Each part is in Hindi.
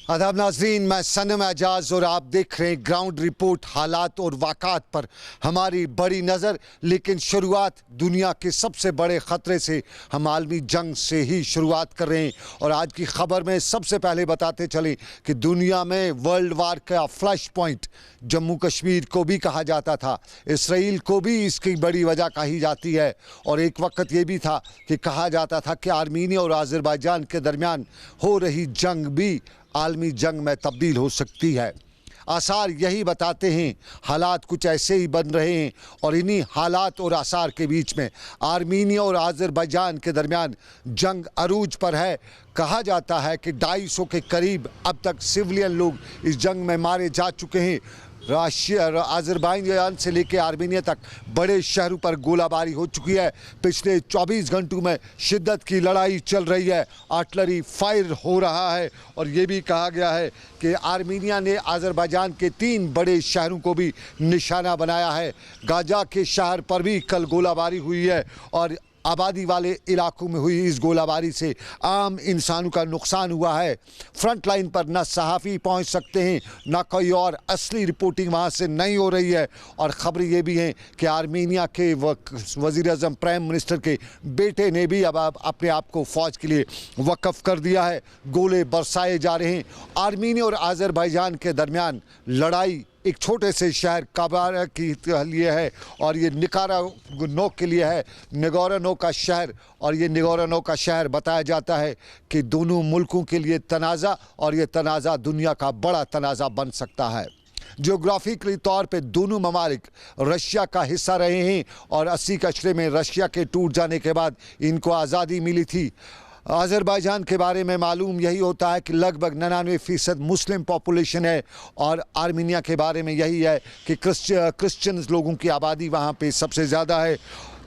आदाब नाजरीन, मैं सनम एजाज और आप देख रहे हैं ग्राउंड रिपोर्ट। हालात और वाक़ात पर हमारी बड़ी नज़र। लेकिन शुरुआत दुनिया के सबसे बड़े ख़तरे से, हम आलमी जंग से ही शुरुआत कर रहे हैं। और आज की ख़बर में सबसे पहले बताते चलें कि दुनिया में वर्ल्ड वार का फ्लैश पॉइंट जम्मू कश्मीर को भी कहा जाता था, इसराइल को भी इसकी बड़ी वजह कही जाती है। और एक वक्त ये भी था कि कहा जाता था कि आर्मीनिया और अज़रबैजान के दरमियान हो रही जंग भी आलमी जंग में तब्दील हो सकती है। आसार यही बताते हैं, हालात कुछ ऐसे ही बन रहे हैं। और इन्हीं हालात और आसार के बीच में आर्मीनिया और अज़रबैजान के दरमियान जंग अरूज पर है। कहा जाता है कि 250 के करीब अब तक सिविलियन लोग इस जंग में मारे जा चुके हैं। रशिया अज़रबैजान से लेकर आर्मीनिया तक बड़े शहरों पर गोलाबारी हो चुकी है। पिछले 24 घंटों में शिद्दत की लड़ाई चल रही है, आर्टिलरी फायर हो रहा है। और ये भी कहा गया है कि आर्मीनिया ने अज़रबैजान के 3 बड़े शहरों को भी निशाना बनाया है। गाजा के शहर पर भी कल गोलाबारी हुई है और आबादी वाले इलाकों में हुई इस गोलाबारी से आम इंसानों का नुकसान हुआ है। फ्रंट लाइन पर न सहाफ़ी पहुंच सकते हैं, न कोई और असली रिपोर्टिंग वहां से नहीं हो रही है। और ख़बरें ये भी हैं कि आर्मीनिया के वज़ीर-ए-आज़म प्राइम मिनिस्टर के बेटे ने भी अब अपने आप को फ़ौज के लिए वक़फ़ कर दिया है। गोले बरसाए जा रहे हैं। आर्मीनिया और अज़रबैजान के दरमियान लड़ाई एक छोटे से शहर काबारा के लिए है और ये निकारानो के लिए है, निगोरानो का शहर। और ये निगोरानो का शहर बताया जाता है कि दोनों मुल्कों के लिए तनाज़ा, और ये तनाज़ा दुनिया का बड़ा तनाज़ा बन सकता है। जियोग्राफिकली तौर पे दोनों ममालिक रशिया का हिस्सा रहे हैं और 80 के अशरे में रशिया के टूट जाने के बाद इनको आज़ादी मिली थी। अज़रबैजान के बारे में मालूम यही होता है कि लगभग 99% मुस्लिम पॉपुलेशन है। और आर्मीनिया के बारे में यही है कि क्रिश्चियन लोगों की आबादी वहाँ पे सबसे ज़्यादा है।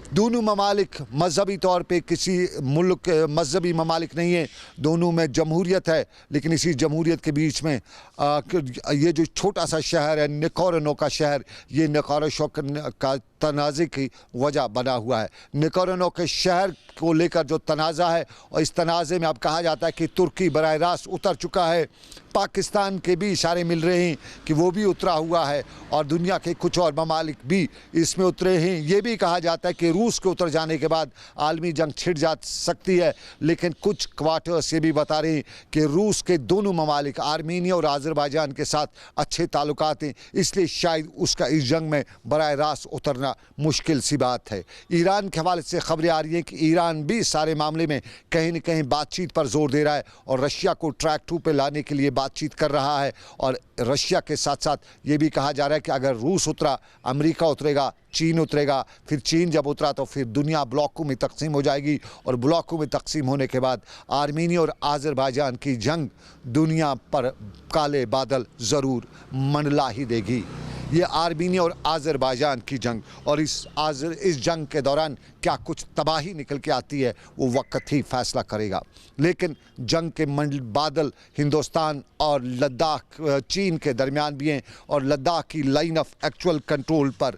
दोनों ममालिक मजहबी तौर पे किसी मुल्क मजहबी ममालिक नहीं है, दोनों में जमहूरियत है। लेकिन इसी जमहूरियत के बीच में ये जो छोटा सा शहर है निकोरानो का शहर, ये निकोरानो का तनाज़े की वजह बना हुआ है। निकोरानो के शहर को लेकर जो तनाज़ा है, और इस तनाज़े में अब कहा जाता है कि तुर्की बराह रास्त उतर चुका है। पाकिस्तान के भी इशारे मिल रहे हैं कि वो भी उतरा हुआ है और दुनिया के कुछ और ममालिक भी इसमें उतरे हैं। ये भी कहा जाता है कि रूस के उतर जाने के बाद आलमी जंग छिड़ जा सकती है। लेकिन कुछ क्वार्टर्स ये भी बता रहे हैं कि रूस के दोनों ममालिक आर्मीनिया और अज़रबैजान के साथ अच्छे ताल्लुकात हैं, इसलिए शायद उसका इस जंग में बराह रास्त उतरना मुश्किल सी बात है। ईरान के हवाले से खबरें आ रही हैं कि ईरान भी सारे मामले में कहीं न कहीं बातचीत पर जोर दे रहा है और रशिया को ट्रैक 2 पे लाने के लिए बातचीत कर रहा है। और रशिया के साथ साथ ये भी कहा जा रहा है कि अगर रूस उतरा, अमेरिका उतरेगा, चीन उतरेगा। फिर चीन जब उतरा तो फिर दुनिया ब्लॉकों में तकसीम हो जाएगी और ब्लॉकों में तकसीम होने के बाद आर्मीनिया और अज़रबैजान की जंग दुनिया पर काले बादल ज़रूर मंडला ही देगी। ये आर्मीनिया और अज़रबैजान की जंग, और इस जंग के दौरान क्या कुछ तबाही निकल के आती है वो वक्त ही फैसला करेगा। लेकिन जंग के बादल हिंदुस्तान और लद्दाख चीन के दरमियान भी हैं और लद्दाख की लाइन ऑफ एक्चुअल कंट्रोल पर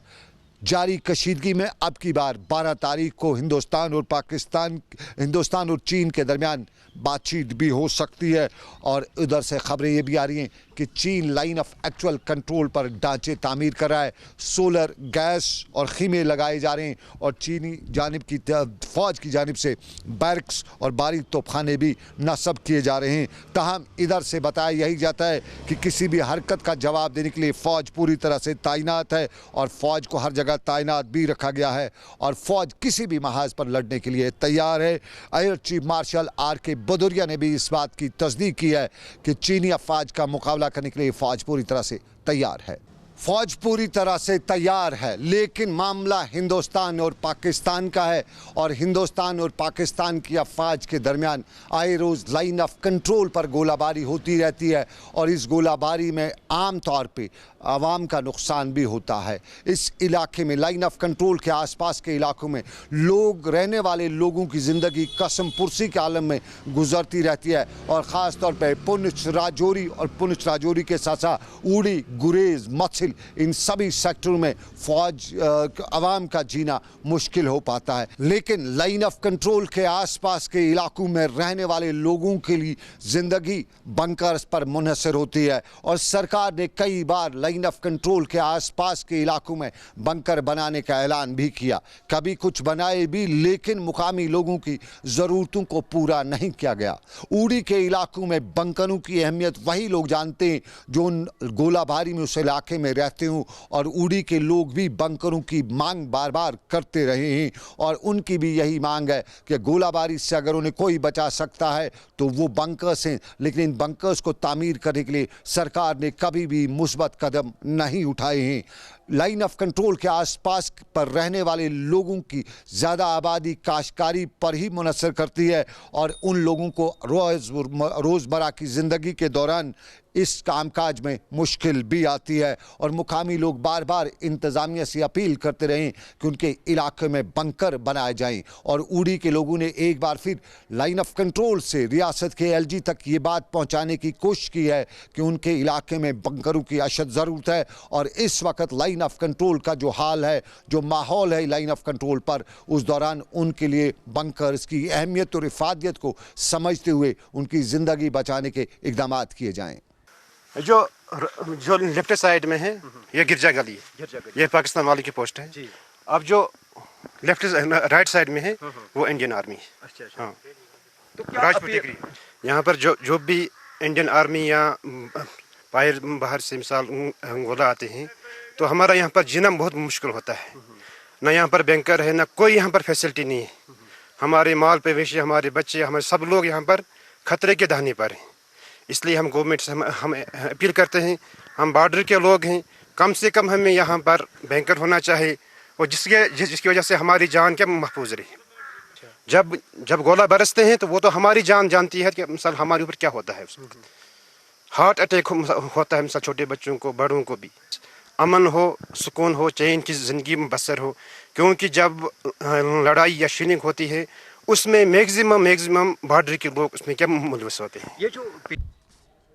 जारी कशीदगी में अब की बार 12 तारीख को हिंदुस्तान और चीन के दरमियान बातचीत भी हो सकती है। और उधर से खबरें ये भी आ रही हैं कि चीन लाइन ऑफ एक्चुअल कंट्रोल पर ढांचे तामीर कर रहा है, सोलर गैस और खीमे लगाए जा रहे हैं और चीनी जानिब की फ़ौज की जानिब से बैरक्स और बारीक तोपखाने भी नस्ब किए जा रहे हैं। तहम इधर से बताया यही जाता है कि किसी भी हरकत का जवाब देने के लिए फ़ौज पूरी तरह से तैनात है और फ़ौज को हर जगह तैनात भी रखा गया है और फ़ौज किसी भी महाज पर लड़ने के लिए तैयार है। Air chief marshal RK Bhadauria ने भी इस बात की तस्दीक की है कि चीनी अफवाज का मुकाबला करने के लिए फ़ौज पूरी तरह से तैयार है। फ़ौज पूरी तरह से तैयार है, लेकिन मामला हिंदुस्तान और पाकिस्तान का है और हिंदुस्तान और पाकिस्तान की अफवाज के दरमियान आए रोज़ लाइन ऑफ कंट्रोल पर गोलाबारी होती रहती है और इस गोलाबारी में आम तौर पे आवाम का नुकसान भी होता है। इस इलाके में लाइन ऑफ कंट्रोल के आसपास के इलाकों में लोग रहने वाले लोगों की ज़िंदगी कसम पुरसी के आलम में गुजरती रहती है और ख़ास तौर पर पुंछ राजौरी और पुंछ राजौरी के साथ साथ उड़ी, गुरेज, मत्स्य मुश्किल, इन सभी सेक्टरों में फौज आवाम का जीना मुश्किल हो पाता है। लेकिन लाइन ऑफ कंट्रोल के आसपास के इलाकों में रहने वाले लोगों के लिए ज़िंदगी बंकर्स पर मुनहसर होती है और सरकार ने कई बार लाइन ऑफ कंट्रोल के आसपास के इलाकों में बंकर बनाने का ऐलान भी किया, कभी कुछ बनाए भी, लेकिन मुकामी लोगों की ज़रूरतों को पूरा नहीं किया गया। उड़ी के इलाकों में बंकरों की अहमियत वही लोग जानते हैं जो उन गोलाबारी में उस इलाके में रहते हों, और उड़ी के लोग भी बंकरों की मांग बार बार करते रहे हैं और उनकी भी यही मांग है कि गोलाबारी से अगर उन्हें कोई बचा सकता है तो वो बंकर्स हैं। लेकिन इन बंकर्स को तामीर करने के लिए सरकार ने कभी भी मुस्बत कदम नहीं उठाए हैं। लाइन ऑफ कंट्रोल के आसपास पर रहने वाले लोगों की ज़्यादा आबादी काश्तकारी पर ही मुनहसर करती है और उन लोगों को रोज़मर्रा की ज़िंदगी के दौरान इस कामकाज में मुश्किल भी आती है और मुकामी लोग बार बार इंतज़ामिया से अपील करते रहें कि उनके इलाके में बंकर बनाए जाएं। और उड़ी के लोगों ने एक बार फिर लाइन ऑफ कंट्रोल से रियासत के एलजी तक ये बात पहुंचाने की कोशिश की है कि उनके इलाके में बंकरों की अशद ज़रूरत है। और इस वक्त लाइन ऑफ कंट्रोल का जो हाल है, जो माहौल है लाइन ऑफ कंट्रोल पर, उस दौरान उनके लिए बंकर्स की अहमियत और इफादियत को समझते हुए उनकी ज़िंदगी बचाने के इक़दाम किए जाएँ। जो लेफ्ट साइड में है ये गिरजा गली है, ये पाकिस्तान वाले की पोस्ट है। अब जो लेफ्ट राइट साइड में है वो इंडियन आर्मी है। अच्छा। हाँ, तो राजपूत यहाँ पर जो भी इंडियन आर्मी या बाहर से मिसाल गोला आते हैं तो हमारा यहाँ पर जीना बहुत मुश्किल होता है। ना यहाँ पर बैंकर है, ना कोई यहाँ पर फैसिलिटी नहीं है। हमारे माल पेवेशी, हमारे बच्चे, हमारे सब लोग यहाँ पर खतरे के दाने पर हैं। इसलिए हम गवर्नमेंट से हम अपील करते हैं, हम बॉर्डर के लोग हैं, कम से कम हमें यहाँ पर बैंकर होना चाहिए और जिसकी वजह से हमारी जान क्या महफूज रही। जब गोला बरसते हैं तो वो तो हमारी जान जानती है कि मिसाल हमारे ऊपर क्या होता है। उस वक्त हार्ट अटैक होता है मिसाल छोटे बच्चों को, बड़ों को भी। अमन हो, सुकून हो, चैन की ज़िंदगी में बसर हो, क्योंकि जब लड़ाई या शीनिंग होती है उसमें मैक्सिमम बॉर्डर के लोग उसमें क्या मुलविस होते हैं।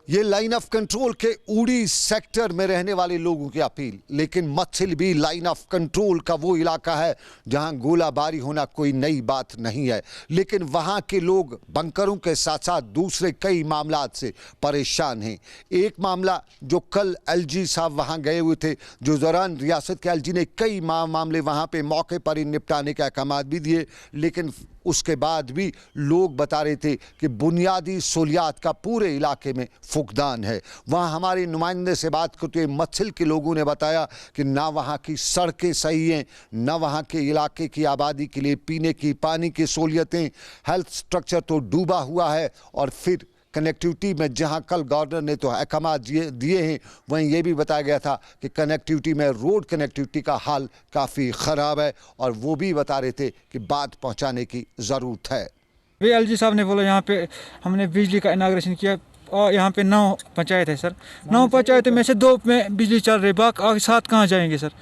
ये लाइन ऑफ कंट्रोल के उड़ी सेक्टर में रहने वाले लोगों की अपील। लेकिन मच्छिल भी लाइन ऑफ कंट्रोल का वो इलाका है जहां गोलाबारी होना कोई नई बात नहीं है, लेकिन वहां के लोग बंकरों के साथ साथ दूसरे कई मामलात से परेशान हैं। एक मामला जो कल एलजी साहब वहां गए हुए थे, जो दौरान रियासत के एलजी ने कई मामले वहां पे मौके पर ही निपटाने के अहकाम भी दिए, लेकिन उसके बाद भी लोग बता रहे थे कि बुनियादी सहूलियात का पूरे इलाके में फुकदान है। वहाँ हमारे नुमाइंदे से बात करते हुए मच्छिल के लोगों ने बताया कि ना वहाँ की सड़कें सही हैं, ना वहाँ के इलाके की आबादी के लिए पीने की पानी की सहूलियतें, हेल्थ स्ट्रक्चर तो डूबा हुआ है। और फिर कनेक्टिविटी में जहां कल गवर्नर ने तो अहकाम दिए हैं, वहीं ये भी बताया गया था कि कनेक्टिविटी में रोड कनेक्टिविटी का हाल काफ़ी ख़राब है और वो भी बता रहे थे कि बात पहुंचाने की ज़रूरत है। वे एलजी साहब ने बोला यहाँ पे हमने बिजली का इनाग्रेशन किया और यहाँ पे 9 पंचायत है सर, 9 पंचायतों में से 2 में बिजली चल रही, बाकी 7 कहाँ जाएंगे सर।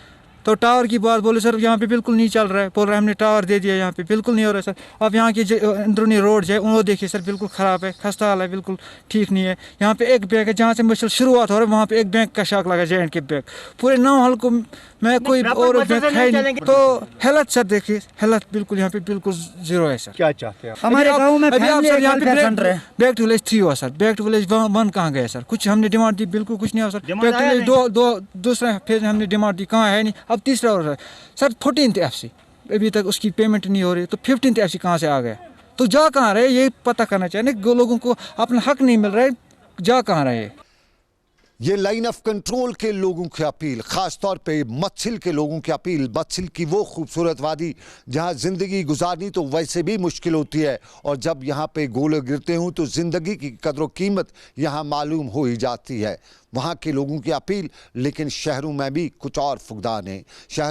तो टावर की बात बोले सर यहाँ पे बिल्कुल नहीं चल रहा है, बोल रहे हमने टावर दे दिया, यहाँ पे बिल्कुल नहीं हो रहा है सर। अब यहाँ की अंदरूनी रोड है उनको देखिए सर, बिल्कुल ख़राब है, खस्ता हाल है, बिल्कुल ठीक नहीं है। यहाँ पे एक बैंक है जहाँ से मुश्किल शुरुआत हो रहा है, वहाँ पे एक बैंक का शाख लगा JNK के बैंक, पूरे 9 हल्कों में कोई और बैंक है नहीं। तो हेल्थ सर देखिए, हेल्थ बिल्कुल यहाँ पे बिल्कुल जीरो है सर। क्या चाहते हैं हमारे गाँव में बैक टू विलेज 3 हुआ सर, बैक टू विलेज 1 कहाँ गया सर? कुछ हमने डिमांड दी, बिल्कुल कुछ नहीं हुआ सर। बैक टू विलेज दूसरा फेज हमने डिमांड दी, कहाँ है नहीं। अब तीसरा और सर 14th FC अभी तक उसकी पेमेंट नहीं हो रही, तो 15th FC कहाँ से आ गया? तो जा कहाँ रहे ये पता करना चाहिए। लोगों को अपना हक नहीं मिल रहा है, जा कहाँ रहे? ये लाइन ऑफ कंट्रोल के लोगों की अपील, ख़ास तौर पे मच्छिल के लोगों की अपील, मच्छिल की वो खूबसूरत वादी जहाँ ज़िंदगी गुजारनी तो वैसे भी मुश्किल होती है और जब यहाँ पे गोले गिरते हों तो ज़िंदगी की कदर कीमत यहाँ मालूम हो ही जाती है। वहाँ के लोगों की अपील, लेकिन शहरों में भी कुछ और फुकदान है।